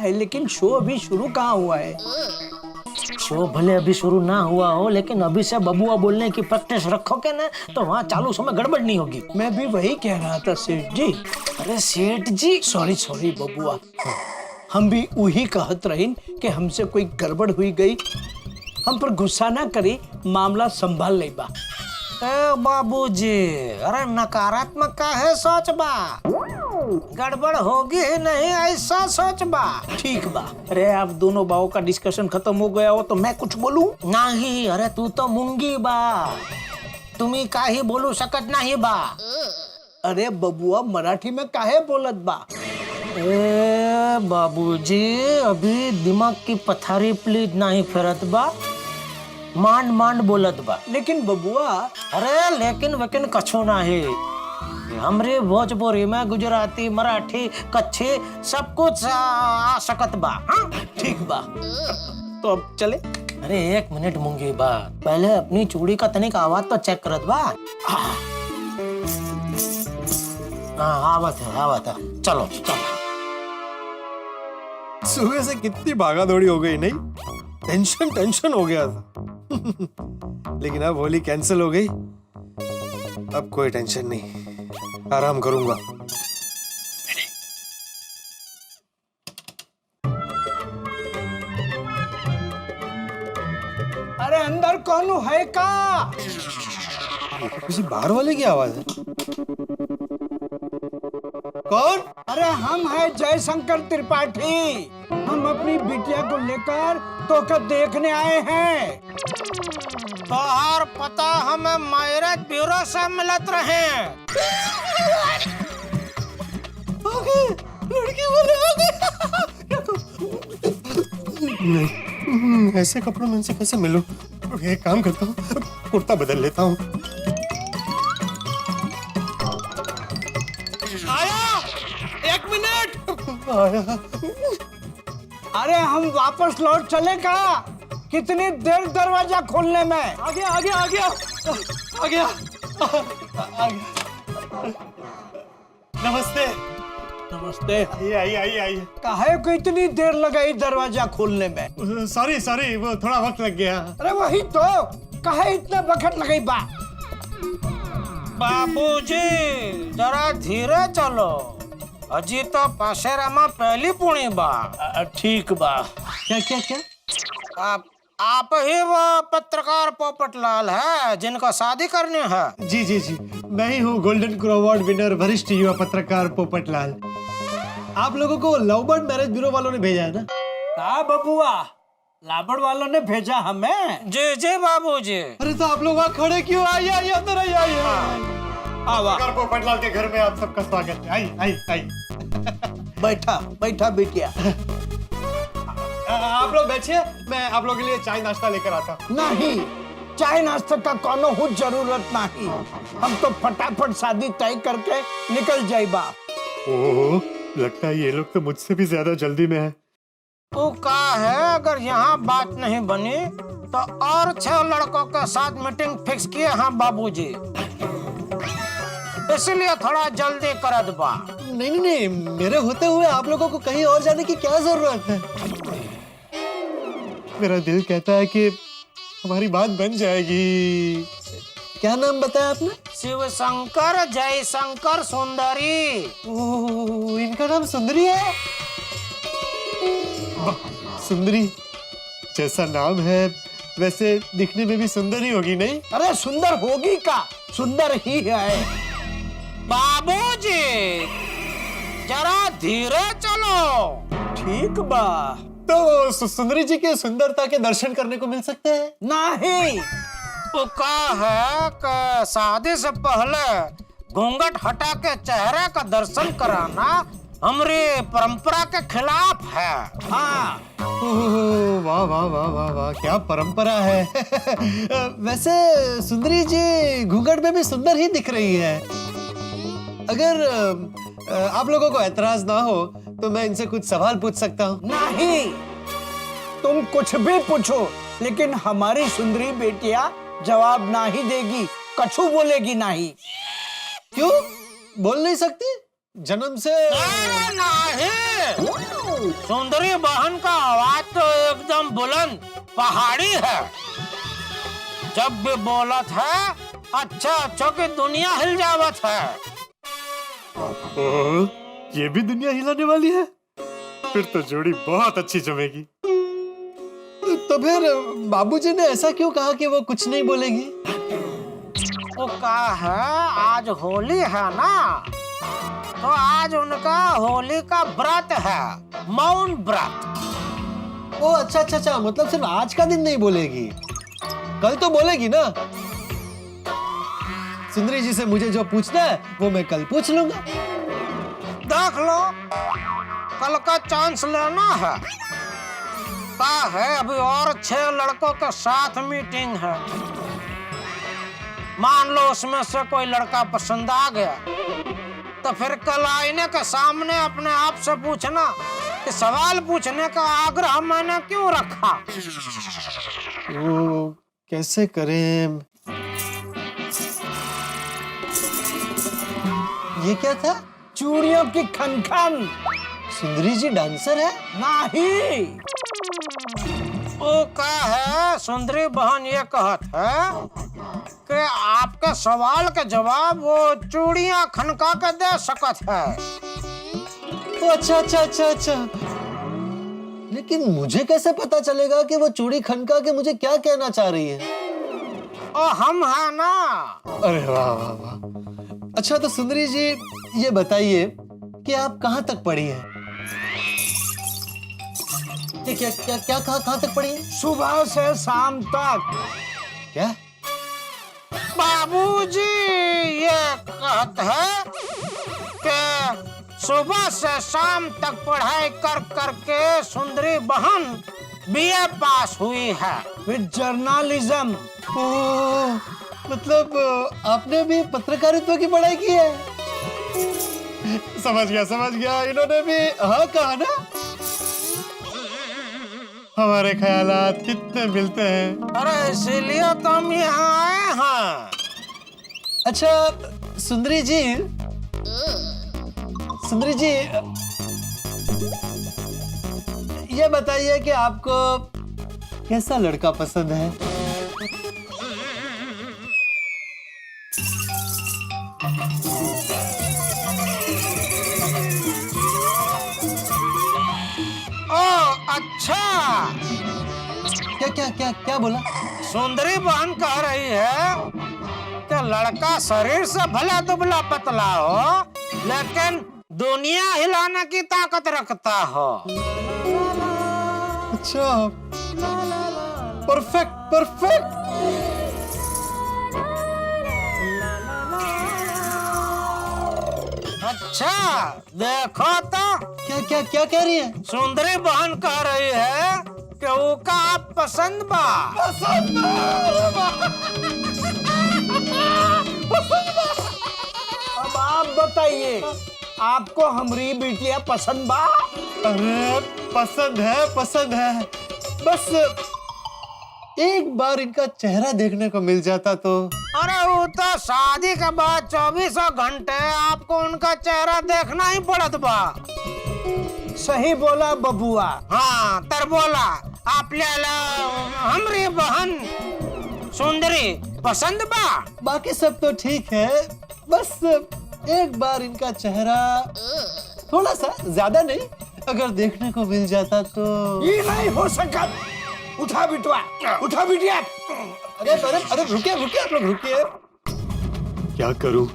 है, लेकिन शो अभी शुरू कहाँ हुआ है? शो भले अभी शुरू ना हुआ हो, लेकिन अभी से बबुआ बोलने की प्रैक्टिस रखोगे ना तो वहाँ चालू समय गड़बड़ नहीं होगी। मैं भी वही कह रहा था सेठ जी। अरे सेठ जी, सॉरी बबुआ, हम भी वही कहत रही कि हमसे कोई गड़बड़ हुई गई। हम पर गुस्सा ना करी, मामला संभाल ले बा। ए बाबूजी, अरे नकारात्मक का है सोच बा, गड़बड़ होगी ही नहीं ऐसा सोच बा। ठीक बा। अरे आप दोनों बाओं का डिस्कशन खत्म हो गया हो तो मैं कुछ बोलूं? नहीं, अरे तू तो मूंगी बा, तुम्ही काही बोलू शकत नाही बा। अरे बबुआ, मराठी में काहे बोलत बा? ए बाबूजी, अभी दिमाग की पथारी प्लीज नहीं फेरत बा, मांड मांड बोलत बा। लेकिन बबुआ, अरे लेकिन वेकिन कछु नाही, हमरे भोजपुरी में गुजराती, मराठी, कच्छी सब कुछ आ सकत बा। हाँ? ठीक बा, तो अब चले? अरे एक मिनट मूंगी बा, पहले अपनी चूड़ी का तनिक आवाज तो चेक करत बा। हाँ आवत है, चलो चलो। सुबह से कितनी भागा दौड़ी हो गई, नहीं? टेंशन हो गया था। लेकिन अब होली कैंसिल हो गई, अब कोई टेंशन नहीं, आराम करूंगा। अरे अंदर कौन है का? किसी बाहर वाले की आवाज है। कौन? अरे हम है जयशंकर त्रिपाठी। हम अपनी बिटिया को लेकर तो देखने आए हैं। तोहार पता हमें मैरिज ब्यूरो से मिलत रहे। लड़की वाले आ गए। नहीं, ऐसे कपड़ों में इनसे कैसे मिलूं? एक काम करता हूँ, कुर्ता बदल लेता हूँ। आया, 1 मिनट आया। अरे हम वापस लौट चले का? कितनी देर दरवाजा खोलने में? आ गया। नमस्ते। आइए। काहे को इतनी देर लगाई दरवाजा खोलने में? सॉरी, वो थोड़ा वक्त लग गया। अरे वही तो, काहे इतना वक्त लगाई बा? बाबूजी जरा धीरे चलो, अजी तो पासेरा में पहली पुणी बा। ठीक बा। क्या? आप ही वो पत्रकार पोपटलाल है जिनको शादी करनी है? जी, मैं ही हूँ गोल्डन क्रो अवार्ड विनर वरिष्ठ युवा पत्रकार पोपटलाल। आप लोगों को लवबर्ड मैरिज ब्यूरो वालों ने भेजा है ना? का बबुआ, लाबड़ वालों ने भेजा हमें? जी बाबूजी। अरे तो आप लोग वहाँ खड़े क्यों? आइए अंदर आइए। आवा। पोपटलाल के घर में आप सबका स्वागत है। आई। बैठा बिटिया। आप लोग बैठिए, मैं आप लोगों के लिए चाय नाश्ता लेकर आता हूँ। नहीं, चाय नाश्ता का कोनो हुज जरूरत नहीं। हम तो फटाफट शादी तय करके निकल जाइबा। ओह, लगता है ये लोग तो मुझसे भी ज्यादा जल्दी में है। तो का है, अगर यहाँ बात नहीं बनी तो और 6 लड़कों के साथ मीटिंग फिक्स किए हैं बाबूजी, इसलिए थोड़ा जल्दी करत बा। नहीं, मेरे होते हुए आप लोगों को कहीं और जाने की क्या जरूरत है? मेरा दिल कहता है कि हमारी बात बन जाएगी। क्या नाम बताया आपने? शिव शंकर जयशंकर सुंदरी। ओह, इनका नाम सुंदरी है? सुंदरी जैसा नाम है, वैसे दिखने में भी सुंदर ही होगी, नहीं? अरे सुंदर होगी का, सुंदर ही है। बाबूजी जरा धीरे चलो। ठीक बा। तो सुंदरी जी के सुंदरता के दर्शन करने को मिल सकते हैं? नहीं, तो का है कि शादी से पहले घूंघट हटा के चेहरे का दर्शन कराना हमारी परंपरा के खिलाफ है। हाँ। वाह, क्या परंपरा है। वैसे सुंदरी जी घूंघट में भी सुंदर ही दिख रही है। अगर आप लोगों को ऐतराज ना हो तो मैं इनसे कुछ सवाल पूछ सकता हूँ? नहीं, तुम कुछ भी पूछो, लेकिन हमारी सुंदरी बेटिया जवाब ना ही देगी, कछु बोलेगी नहीं। क्यों? बोल नहीं सकती? जन्म से अरे नहीं, सुंदरी बहन का आवाज तो एकदम बुलंद पहाड़ी है। जब भी बोलत है अच्छा अच्छा की दुनिया हिल जावत है। ओह, ये भी दुनिया हिलाने वाली है। फिर तो जोड़ी बहुत अच्छी जमेगी। तो फिर बाबूजी ने ऐसा क्यों कहा कि वो कुछ नहीं बोलेगी? वो कहा है आज होली है ना, तो आज उनका होली का व्रत है, मौन व्रत। ओ अच्छा अच्छा अच्छा, मतलब सिर्फ आज का दिन नहीं बोलेगी, कल तो बोलेगी ना। सुंदरी जी से मुझे जो पूछना है वो मैं कल पूछ लूंगा। देख लो, कल का चांस लेना है। कहा है अभी और 6 लड़कों के साथ मीटिंग है। मान लो उसमें से कोई लड़का पसंद आ गया, तो फिर कल आईने के सामने अपने आप से पूछना कि सवाल पूछने का आग्रह मैंने क्यों रखा। ओ, कैसे करें? ये क्या था? चूड़ियों की खनखन। सुंदरी जी डांसर है? नहीं, वो क्या है, सुंदरी बहन ये कहत है कि आपके सवाल के जवाब वो चूड़ियां खनका के दे सकत है। तो अच्छा अच्छा अच्छा अच्छा, लेकिन मुझे कैसे पता चलेगा कि वो चूड़ी खनका के मुझे क्या कहना चाह रही है? ओ हम है ना। अरे वाह वाह वाह। अच्छा तो सुंदरी जी ये बताइए कि आप कहाँ तक पढ़ी हैं? क्या क्या क्या कहाँ तक पढ़ी हैं? सुबह से शाम तक। क्या? बाबूजी ये कहते हैं कि सुबह से शाम तक पढ़ाई कर करके सुंदरी बहन बीए पास हुई है विद जर्नलिज्म। ओह, मतलब आपने भी पत्रकारित्व की पढ़ाई की है? समझ गया, इन्होंने भी हाँ कहा ना। हमारे ख्यालात कितने मिलते हैं। अरे इसीलिए तो हम यहाँ आए हैं। अच्छा सुंदरी जी ये बताइए कि आपको कैसा लड़का पसंद है? अच्छा, क्या क्या क्या क्या बोला? सुंदरी बहन कह रही है कि लड़का शरीर से भला दुबला पतला हो, लेकिन दुनिया हिलाने की ताकत रखता हो। अच्छा, परफेक्ट परफेक्ट। अच्छा देखो तो, क्या क्या क्या कह रही है? सुंदरी बहन कह रही है कि उका आप पसंद बा। अब आप बताइए, आपको हमारी बेटियां पसंद बा? अरे पसंद है, बस एक बार इनका चेहरा देखने को मिल जाता तो। अरे वो तो शादी के बाद 24 घंटे आपको उनका चेहरा देखना ही पड़त बा। सही बोला बबुआ। हाँ तर बोला, आपल्याला हमरी बहन सुंदरी पसंद बा। बाकी सब तो ठीक है, बस एक बार इनका चेहरा थोड़ा सा, ज्यादा नहीं, अगर देखने को मिल जाता तो। ये नहीं हो सका। उठा बिटवा, उठा बिटिया। अरे अरे अरे रुकिए आप लोग रुकिए। क्या करूं,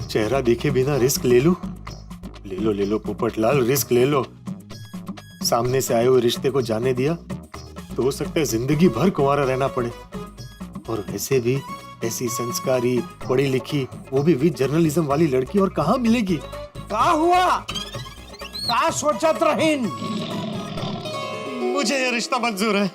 चेहरा देखे बिना रिस्क ले लूं? ले लो पोपटलाल, रिस्क ले लो। सामने से आए हुए रिश्ते को जाने दिया तो हो सकता है जिंदगी भर कुंवारा रहना पड़े। और वैसे भी ऐसी संस्कारी, पढ़ी लिखी, वो भी विद जर्नलिज्म वाली लड़की और कहाँ मिलेगी? का हुआ? का सोचत रहीन? मुझे ये रिश्ता मंजूर है।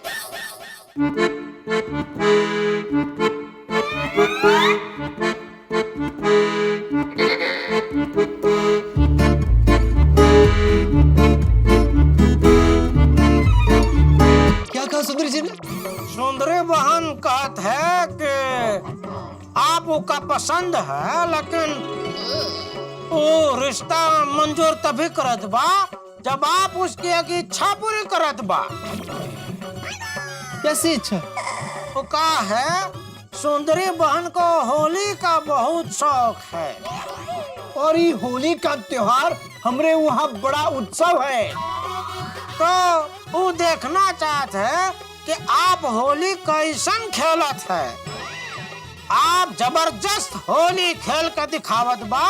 क्या कहा सुंदरी जी ने? सुंदरी बहन कहत है कि आपका पसंद है, लेकिन वो रिश्ता मंजूर तभी करत बा जब आप उसकी एक इच्छा पूरी करत बा। कैसी इच्छा? वो का है, सुंदरी बहन को होली का बहुत शौक है और ये होली का त्योहार हमरे वहाँ बड़ा उत्सव है। तो वो देखना चाहते है कि आप होली कैसन खेलत है। आप जबरदस्त होली खेल कर दिखावत बा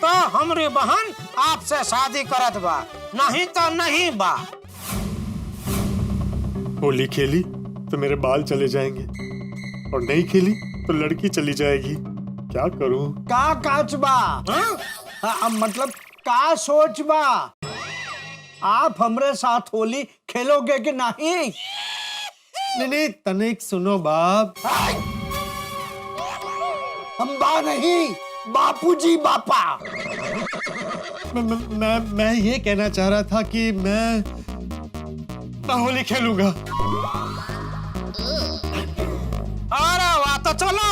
तो हमरी बहन आपसे शादी करत बा, नहीं तो नहीं बा। होली खेली तो मेरे बाल चले जाएंगे और नहीं खेली तो लड़की चली जाएगी। क्या करूं? का काचबा? हाँ? मतलब का सोचबा? आप हमरे साथ होली खेलोगे कि नहीं? नहीं, तनिक सुनो बाप। हम बा नहीं, बापूजी बापा। मैं ये कहना चाह रहा था कि मैं होली खेलूंगा। अरे वाह, तो चलो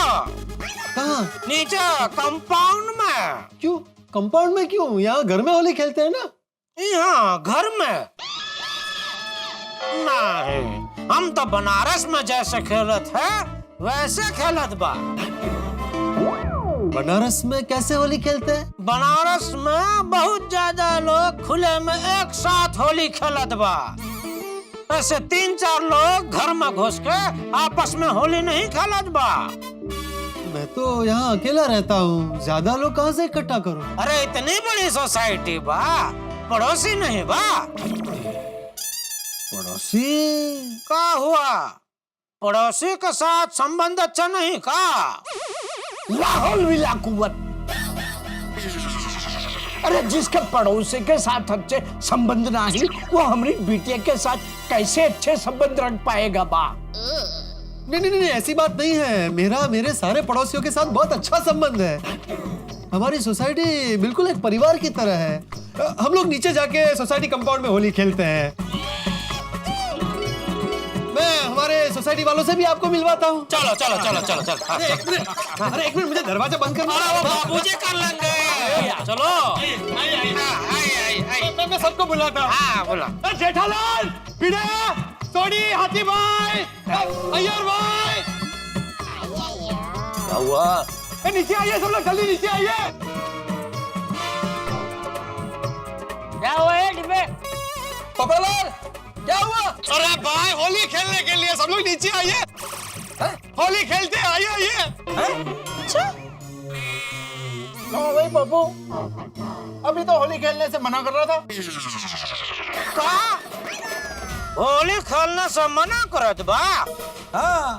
कहाँ? नीचे कंपाउंड में। क्यों कंपाउंड में? क्यों? यहाँ घर में होली खेलते हैं ना। यहाँ घर में नहीं, हम तो बनारस में जैसे खेलत है वैसे खेलत बा। बनारस में कैसे होली खेलते हैं? बनारस में बहुत ज्यादा लोग खुले में एक साथ होली खेलत बा। ऐसे 3-4 लोग घर में घुस के आपस में होली नहीं खेलत बा। मैं तो यहाँ अकेला रहता हूँ, ज्यादा लोग कहाँ से इकट्ठा करूँ? अरे इतनी बड़ी सोसाइटी बा, पड़ोसी नहीं बा। पड़ोसी? का हुआ, पड़ोसी के साथ संबंध अच्छा नहीं का? लाहौल विला कुवत। अरे जिसके पड़ोसी के साथ अच्छे संबंध नहीं, वो हमारी बिटिया के साथ कैसे अच्छे संबंध रख पाएगा बा? नहीं, ऐसी बात नहीं है। मेरे सारे पड़ोसियों के साथ बहुत अच्छा संबंध है। हमारी सोसाइटी बिल्कुल एक परिवार की तरह है। हम लोग नीचे जाके सोसाइटी कंपाउंड में होली खेलते हैं। मैं हमारे सोसाइटी वालों से भी आपको मिलवाता हूँ। चलो चलो चलो चलो चलो। अरे एक मिनट, मुझे दरवाजा बंद करना। अरे वो बाबूजी कर लेंगे। चलो मैं सबको बुलाता हूँ। हाँ बोला। जेठालाल, पीड़ा, सोडी, हाथी भाई, अय्यर भाई, क्या हुआ? नीचे आइए सब लोग, जल्दी नीचे आइए। क्या हुआ है डिब्बे? पपालाल, क्या हुआ? अरे भाई, होली खेलने के लिए सब लोग नीचे आइए। होली खेलते हैं, आइए। अच्छा वही बाबू, अभी तो होली खेलने से मना कर रहा था। का होली खेलने से मना करत बा? हाँ।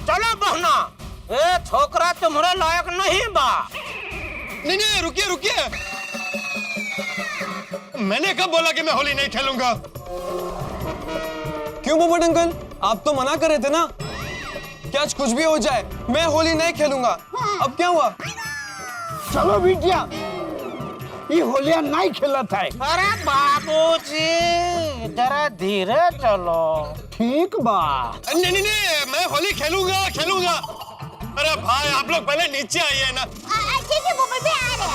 चलो बहना, ये छोकरा तुम्हारे लायक नहीं बा। नहीं, रुकिए। मैंने कब बोला कि मैं होली नहीं खेलूंगा? क्यों पोपट अंकल, आप तो मना कर रहे थे ना कि आज कुछ भी हो जाए मैं होली नहीं खेलूंगा। अब क्या हुआ? चलो बिटिया, ये होलिया नहीं खेलत है। अरे बाबूजी, जरा धीरे चलो। ठीक बा। नहीं, मैं होली खेलूंगा। अरे भाई, आप लोग पहले नीचे आइए ना। ठीक है पोपट भाई, आ रहे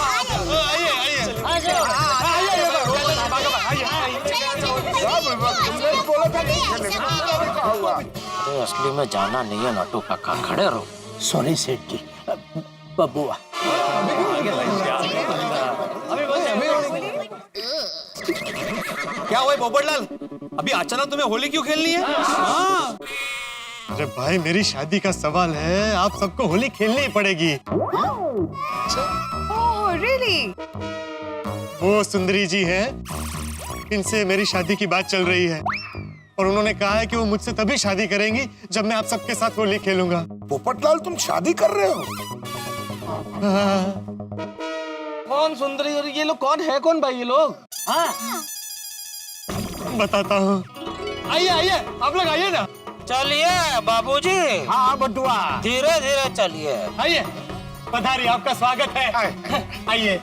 अरे असली में जाना नहीं है नटू काका, खड़े रहो। सॉरी सेठ जी। बबुआ, क्या हुआ पोपटलाल, अभी अचानक तुम्हें होली क्यों खेलनी है? अरे भाई, मेरी शादी का सवाल है, आप सबको होली खेलनी ही पड़ेगी। really? वो सुंदरी जी हैं, इनसे मेरी शादी की बात चल रही है और उन्होंने कहा है कि वो मुझसे तभी शादी करेंगी जब मैं आप सबके साथ होली खेलूंगा। पोपटलाल, तुम शादी कर रहे हो? कौन सुंदरी और ये लोग कौन है? कौन भाई ये लोग? बताता हूँ। आइए, आप लोग आइए ना। चलिए बाबूजी। हाँ बटुआ, धीरे धीरे चलिए। आइए, पधारिए, आपका स्वागत है। आइए,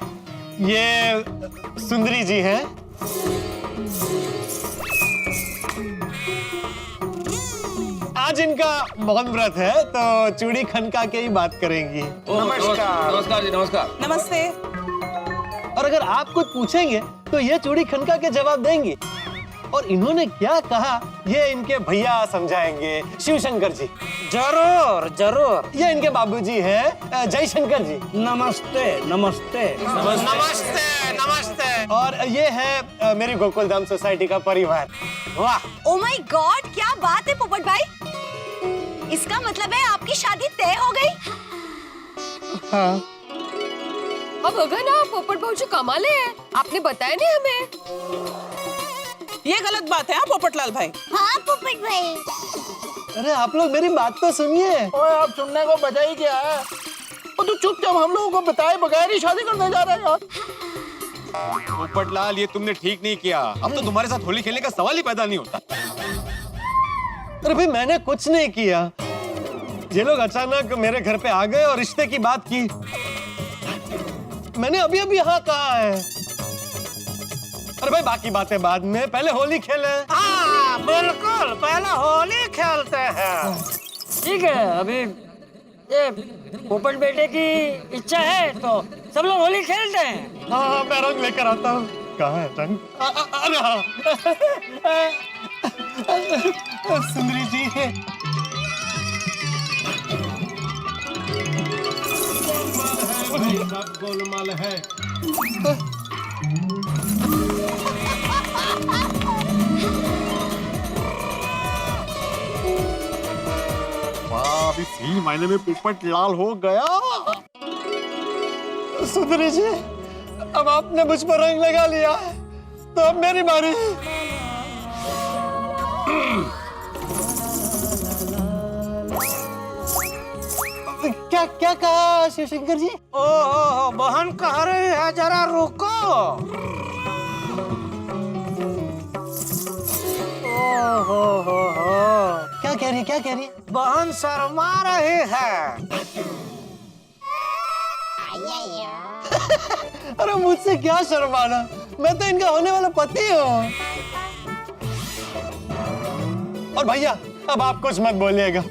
ये सुंदरी जी हैं। आज इनका मौन व्रत है तो चूड़ी खनका के ही बात करेंगी। नमस्कार। नमस्कार जी, नमस्कार। नमस्ते। और अगर आप कुछ पूछेंगे तो ये चूड़ी खनका के जवाब देंगे। और इन्होंने क्या कहा ये इनके भैया समझाएंगे, शिव शंकर जी। जरूर जरूर। ये इनके बाबूजी हैं, जय शंकर जी। नमस्ते नमस्ते। नमस्ते नमस्ते। और ये है मेरी गोकुल धाम सोसाइटी का परिवार। वाह। ओ माय गॉड, क्या बात है पोपट भाई। इसका मतलब है आपकी शादी तय हो गई। हाँ। अब अगर ना पोपट भाऊ कमाले हैं, आपने बताया नहीं हमें। ये गलत बात है हाँ पोपटलाल भाई। हाँ पोपट भाई। अरे आप लोग मेरी बात तो सुनिए। ओए आप सुनने को बचा ही क्या है? और तू चुपचाप हम लोगों को बताए बगैर ही शादी करने जा रहा है यार। पोपटलाल, ये तुमने ठीक नहीं किया। अब तो तुम्हारे साथ होली खेलने का सवाल ही पैदा नहीं होता। अरे भाई मैंने कुछ नहीं किया। ये लोग अचानक मेरे घर पे आ गए और रिश्ते की बात की। मैंने अभी अभी हाँ कहा है। अरे भाई बाकी बातें बाद में, पहले होली खेले। हाँ बिल्कुल, पहले होली खेलते हैं। ठीक है, अभी ये पोपट बेटे की इच्छा है तो सब लोग होली खेलते हैं। हाँ मैं रंग लेकर आता हूँ। कहाँ है रंग? अरे हाँ। सुंदरी जी। गोलमाल है। अभी सही मायने में पोपट लाल हो गया। सुंदरी जी, अब आपने मुझ पर रंग लगा लिया तो अब मेरी बारी। क्या क्या कहा शिवशंकर जी? ओहो बहन कह रही है, जरा रुको। ओहो क्या कह रही है, क्या कह रही है? बहन शर्मा रही है। अरे मुझसे क्या शर्माना, मैं तो इनका होने वाला पति हूँ। और भैया अब आप कुछ मत बोलिएगा।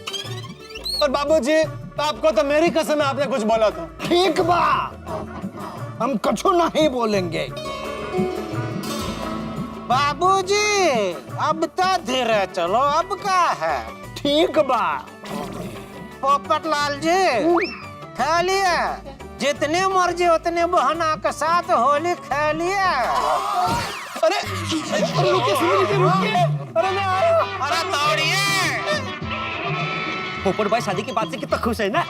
और बाबूजी आपको तो मेरी कसम है, आपने कुछ बोला था। ठीक बा, हम कछु नहीं बोलेंगे। बाबूजी अब तो धीरे चलो, अब क्या है। ठीक बा। पोपटलाल जी खेलिए, जितनी मर्जी उतने बहना के साथ होली खेलिए। अरे रुकिए। अरे मैं आ रहा हूँ। अरे दौड़िए। पोपट भाई शादी के बाद से कितना खुश है ना।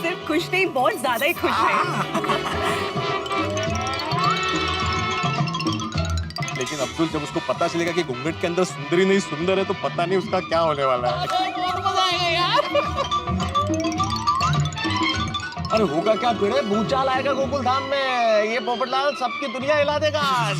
सिर्फ खुश नहीं, बहुत ज्यादा ही खुश है। लेकिन अब्दुल, जब उसको पता चलेगा कि घूंघट के अंदर सुंदरी नहीं सुंदर है तो पता नहीं उसका क्या होने वाला है। अरे होगा क्या भिड़े, भूचाल आएगा गोकुल धाम में। ये पोपटलाल सबकी दुनिया हिला देगा आज।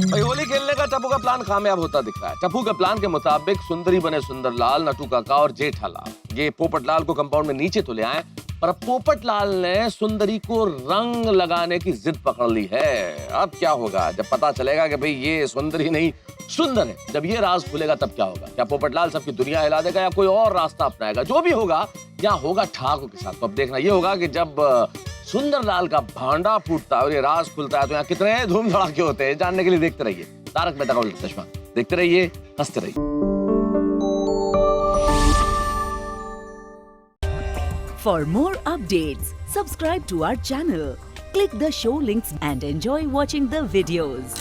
भाई होली खेलने का टप्पू का प्लान कामयाब होता दिख रहा है। टप्पू के प्लान के मुताबिक सुंदरी बने सुंदरलाल, नटू काका और जेठालाल। ये पोपटलाल को कंपाउंड में नीचे तो ले आए, पर अब पोपटलाल ने सुंदरी को रंग लगाने की जिद पकड़ ली है। अब क्या होगा जब पता चलेगा कि भाई ये सुंदरी नहीं सुंदर है। जब ये राज खुलेगा तब क्या होगा? क्या पोपटलाल सबकी दुनिया हिला देगा या कोई और रास्ता अपनाएगा? जो भी होगा या होगा ठाकुर के साथ। तो अब देखना ये होगा कि जब सुंदरलाल का भांडा फूटता है और ये राज खुलता है तो यहाँ कितने धूम धड़ाके होते हैं। जानने के लिए देखते रहिए तारक मेहता का उल्टा चश्मा। देखते रहिए, हंसते रहिए। For more updates, subscribe to our channel, click the show links and enjoy watching the videos.